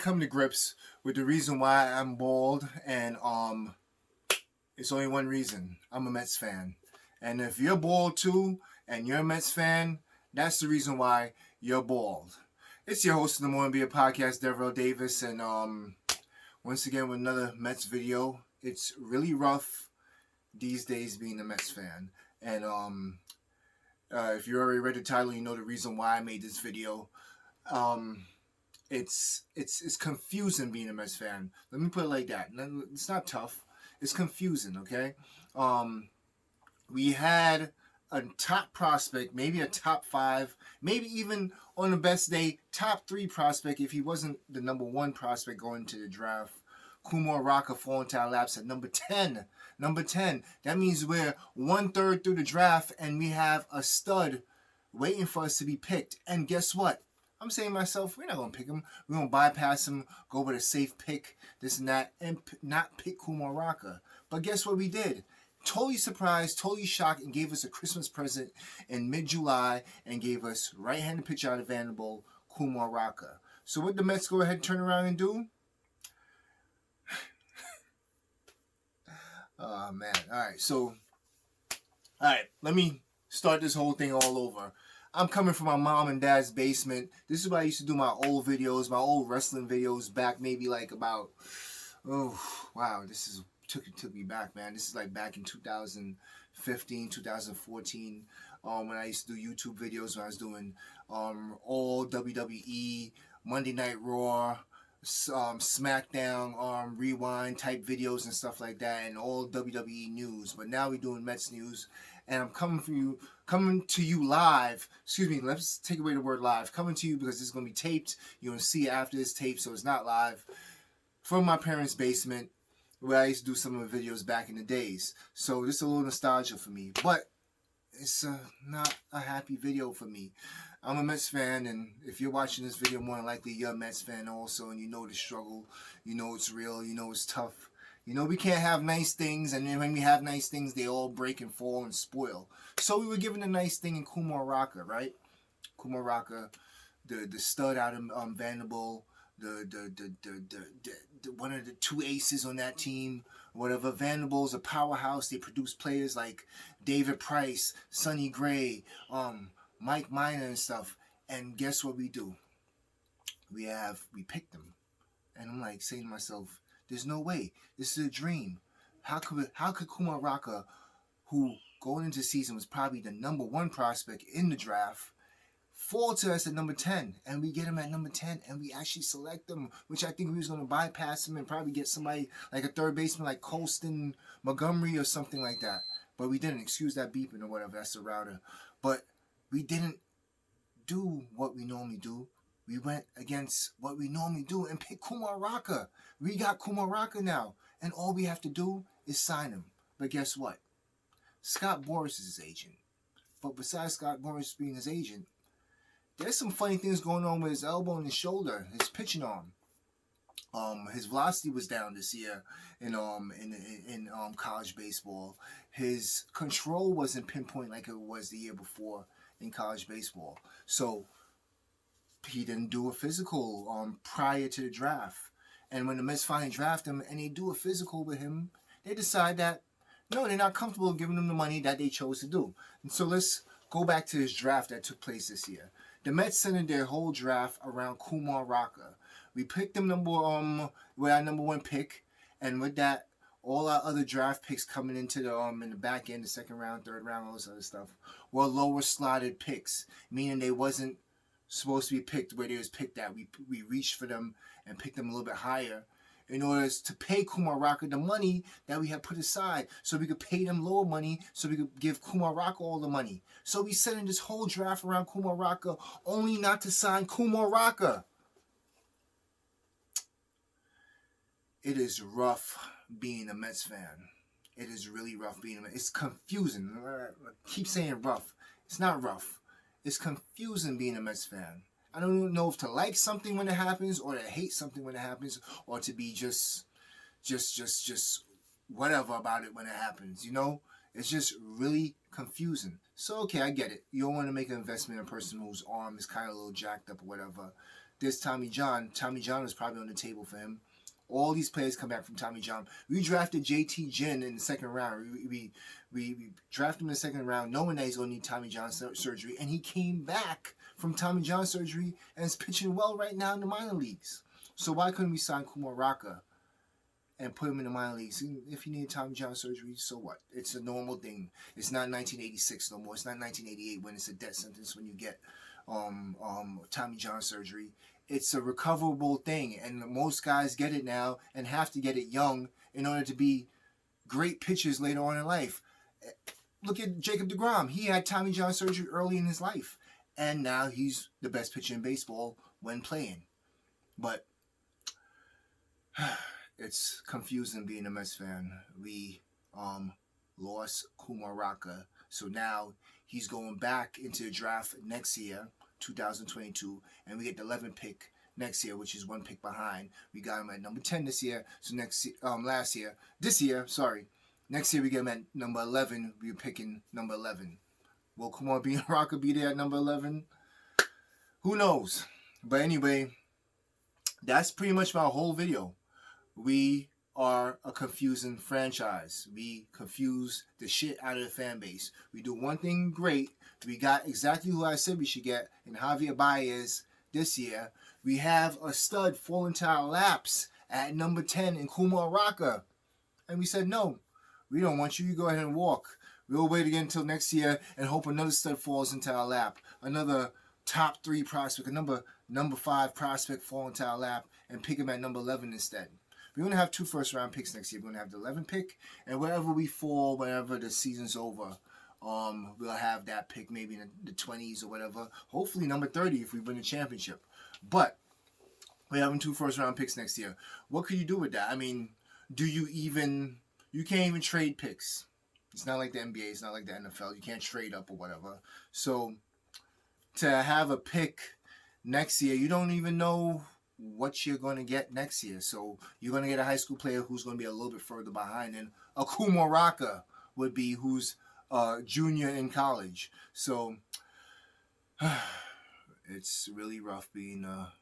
come to grips with the reason why I'm bald, and it's only one reason. I'm a Mets fan. And if you're bald too and you're a Mets fan, that's the reason why you're bald. It's your host of the Morning Beer Podcast, Deverell Davis, and once again with another Mets video. It's really rough these days being a Mets fan. And if you already read the title, you know the reason why I made this video. It's confusing being a Mets fan. Let me put it like that. It's not tough. It's confusing, okay? We had a top prospect, maybe a top 5, maybe even on the best day, top 3 prospect if he wasn't the number 1 prospect going to the draft. Kumar Rocker fall into our laps at number 10. Number 10. That means we're 1/3 through the draft and we have a stud waiting for us to be picked. And guess what? I'm saying to myself, we're not going to pick him. We're going to bypass him, go with a safe pick, this and that, and not pick Kumar Rocker. But guess what we did? Totally surprised, totally shocked, and gave us a Christmas present in mid-July and gave us right-handed pitcher out of Vanderbilt, Kumar Rocker. So what did the Mets go ahead and turn around and do? Oh, man. All right, let me start this whole thing all over. I'm coming from my mom and dad's basement. This is where I used to do my old videos, my old wrestling videos back maybe like about, took me back, man. This is like back in 2015, 2014, when I used to do YouTube videos, when I was doing all WWE, Monday Night Raw, SmackDown, Rewind type videos and stuff like that, and all WWE news. But now we're doing Mets news, and I'm coming to you live. Excuse me, let's take away the word live. Coming to you because this is going to be taped. You're going to see it after this tape, so it's not live. From my parents' basement, where I used to do some of the videos back in the days. So this is a little nostalgia for me, but it's not a happy video for me. I'm a Mets fan, and if you're watching this video, more than likely you're a Mets fan also, and you know the struggle, you know it's real, you know it's tough. You know we can't have nice things, and then when we have nice things, they all break and fall and spoil. So we were given a nice thing in Kumar Rocker, right? Kumar Rocker, the stud out of Vanderbilt, the one of the 2 aces on that team. Whatever. Vanderbilt's a powerhouse. They produce players like David Price, Sonny Gray, Mike Minor and stuff. And guess what we do? We picked them. And I'm like saying to myself, there's no way. This is a dream. How could Kumar Rocker, who going into the season was probably the number 1 prospect in the draft, fall to us at number 10, and we get him at number 10, and we actually select him, which I think we was going to bypass him and probably get somebody like a third baseman like Colston Montgomery or something like that. But we didn't. Excuse that beeping or whatever. That's the router. But we didn't do what we normally do. We went against what we normally do and picked Kumar Rocker. We got Kumar Rocker now, and all we have to do is sign him. But guess what? Scott Boras is his agent. But besides Scott Boras being his agent, there's some funny things going on with his elbow and his shoulder, his pitching arm. His velocity was down this year in college baseball. His control wasn't pinpoint like it was the year before in college baseball. So he didn't do a physical prior to the draft. And when the Mets finally draft him and they do a physical with him, they decide that no, they're not comfortable giving him the money that they chose to do. And so let's go back to this draft that took place this year. The Mets centered their whole draft around Kumar Rocker. We picked them with our number 1 pick, and with that, all our other draft picks coming into the in the back end, the 2nd round, 3rd round, all this other stuff, were lower slotted picks, meaning they wasn't supposed to be picked where they was picked at. We reached for them and picked them a little bit higher in order to pay Kumar Rocker the money that we had put aside, so we could pay them lower money, so we could give Kumar Rocker all the money. So we set in this whole draft around Kumar Rocker, only not to sign Kumar Rocker. It is rough being a Mets fan. It is really rough being a Mets. It's confusing. I keep saying rough. It's not rough. It's confusing being a Mets fan. I don't know if to like something when it happens, or to hate something when it happens, or to be just whatever about it when it happens. You know, it's just really confusing. So okay, I get it. You don't want to make an investment in a person whose arm is kind of a little jacked up or whatever. there's Tommy John. Tommy John is probably on the table for him. All these players come back from Tommy John. We drafted JT Jin in the second round. We drafted him in the second round knowing that he's going to need Tommy John surgery. And he came back from Tommy John surgery and is pitching well right now in the minor leagues. So why couldn't we sign Kumar Rocker and put him in the minor leagues? If he needed Tommy John surgery, so what? It's a normal thing. It's not 1986 no more. It's not 1988 when it's a death sentence when you get Tommy John surgery. It's a recoverable thing, and most guys get it now and have to get it young in order to be great pitchers later on in life. Look at Jacob deGrom. He had Tommy John surgery early in his life, and now he's the best pitcher in baseball when playing. But it's confusing being a Mets fan. We lost Kumar Rocker, so now he's going back into the draft next year, 2022, and we get the 11th pick next year, which is one pick behind. We got him at number 10 this year. So next year we get him at number 11. We're picking number 11. Will Kumar Rocker be there at number 11? Who knows? But anyway, that's pretty much my whole video. We are a confusing franchise. We confuse the shit out of the fan base. We do one thing great. We got exactly who I said we should get in Javier Baez this year. We have a stud fall into our laps at number 10 in Kumar Rocker. And we said, no, we don't want you. You go ahead and walk. We'll wait again until next year and hope another stud falls into our lap. Another top 3 prospect, a number 5 prospect fall into our lap and pick him at number 11 instead. We're going to have 2 first-round picks next year. We're going to have the 11th pick, and wherever we fall, whenever the season's over, we'll have that pick maybe in the 20s or whatever. Hopefully number 30 if we win the championship. But we're having 2 first-round picks next year. What could you do with that? I mean, you can't even trade picks. It's not like the NBA. It's not like the NFL. You can't trade up or whatever. So to have a pick next year, you don't even know what you're going to get next year. So you're going to get a high school player who's going to be a little bit further behind than a Kumar Rocker would be, who's junior in college. So it's really rough being a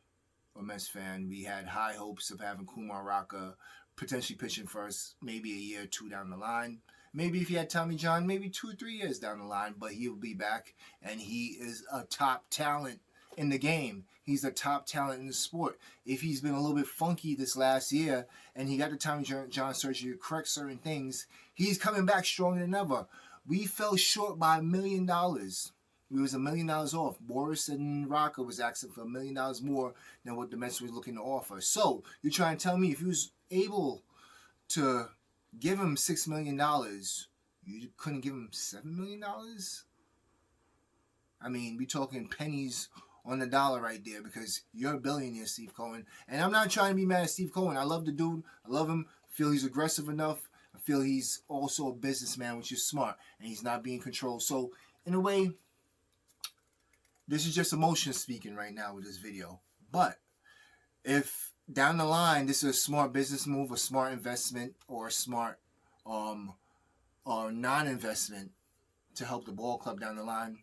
Mets fan. We had high hopes of having Kumar Rocker potentially pitching for us maybe a year or 2 down the line. Maybe if he had Tommy John, maybe 2 or 3 years down the line, but he'll be back, and he is a top talent in the game. He's a top talent in the sport. If he's been a little bit funky this last year and he got the Tommy John surgery to correct certain things, he's coming back stronger than ever. We fell short by $1 million. We was $1 million off. Boris and Rocker was asking for $1 million more than what the Mets was looking to offer. So you're trying to tell me if you was able to give him $6 million, you couldn't give him $7 million? I mean, we talking pennies on the dollar right there, because you're a billionaire, Steve Cohen. And I'm not trying to be mad at Steve Cohen. I love the dude. I love him. I feel he's aggressive enough. I feel he's also a businessman, which is smart, and he's not being controlled. So, in a way, this is just emotion speaking right now with this video. But if down the line this is a smart business move, a smart investment, or a smart or non-investment to help the ball club down the line,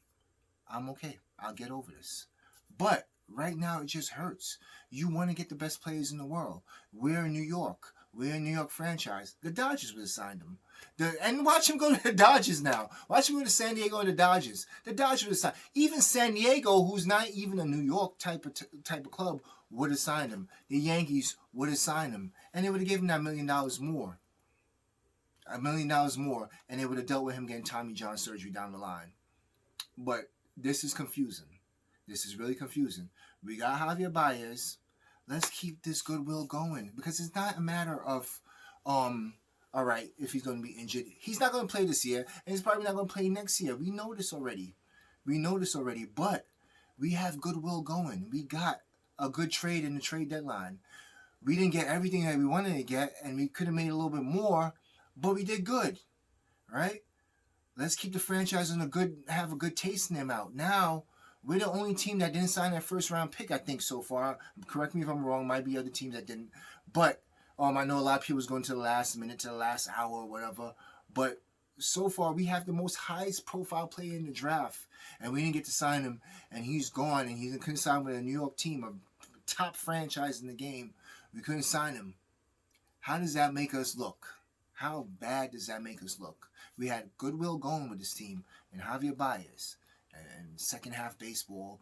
I'm okay. I'll get over this. But right now it just hurts. You want to get the best players in the world. We're in New York. We're a New York franchise. The Dodgers would have signed him. And watch him go to the Dodgers now. Watch him go to San Diego and the Dodgers. The Dodgers would have signed. Even San Diego, who's not even a New York type of club, would have signed him. The Yankees would have signed him. And they would have given him that $1 million more. $1 million more. And they would have dealt with him getting Tommy John surgery down the line. But this is confusing. This is really confusing. We got Javier Baez. Let's keep this goodwill going, because it's not a matter of, all right, if he's going to be injured. He's not going to play this year, and he's probably not going to play next year. We know this already. But we have goodwill going. We got a good trade in the trade deadline. We didn't get everything that we wanted to get, and we could have made a little bit more, but we did good, right? Let's keep the franchise have a good taste in their mouth. Now, we're the only team that didn't sign that first-round pick, I think, so far. Correct me if I'm wrong. Might be other teams that didn't. But I know a lot of people was going to the last minute, to the last hour or whatever. But so far, we have the most highest-profile player in the draft. And we didn't get to sign him. And he's gone. And he couldn't sign with a New York team, a top franchise in the game. We couldn't sign him. How does that make us look? How bad does that make us look? We had goodwill going with this team and Javier Baez and second half baseball.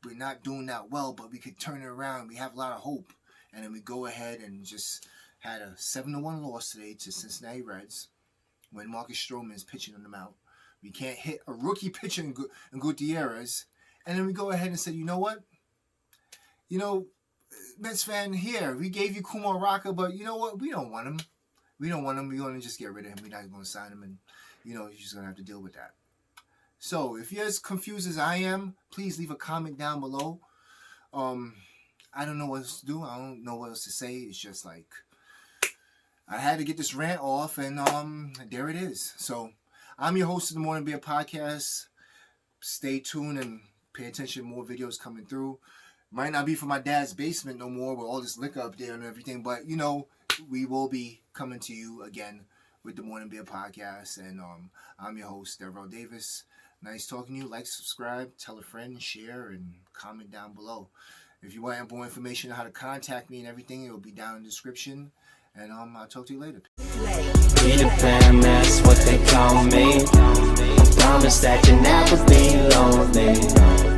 We're not doing that well, but we could turn it around. We have a lot of hope. And then we go ahead and just had a 7-1 loss today to Cincinnati Reds when Marcus Stroman is pitching on the mound. We can't hit a rookie pitcher in Gutierrez. And then we go ahead and say, you know what? You know, Mets fan, here, we gave you Kumar Rocker, but you know what? We don't want him. We don't want him. We're going to just get rid of him. We're not going to sign him. And, you know, you're just going to have to deal with that. So, if you're as confused as I am, please leave a comment down below. I don't know what else to do. I don't know what else to say. It's just like, I had to get this rant off, and there it is. So, I'm your host of the Morning Beer Podcast. Stay tuned and pay attention. More videos coming through. Might not be from my dad's basement no more with all this liquor up there and everything, but, you know, we will be coming to you again with the Morning Beer Podcast. And I'm your host, Devrell Davis. Nice talking to you. Like, subscribe, tell a friend, share, and comment down below. If you want more information on how to contact me and everything, it will be down in the description. And I'll talk to you later. Be the fam, that's what they call me. I promise that you'll never be lonely.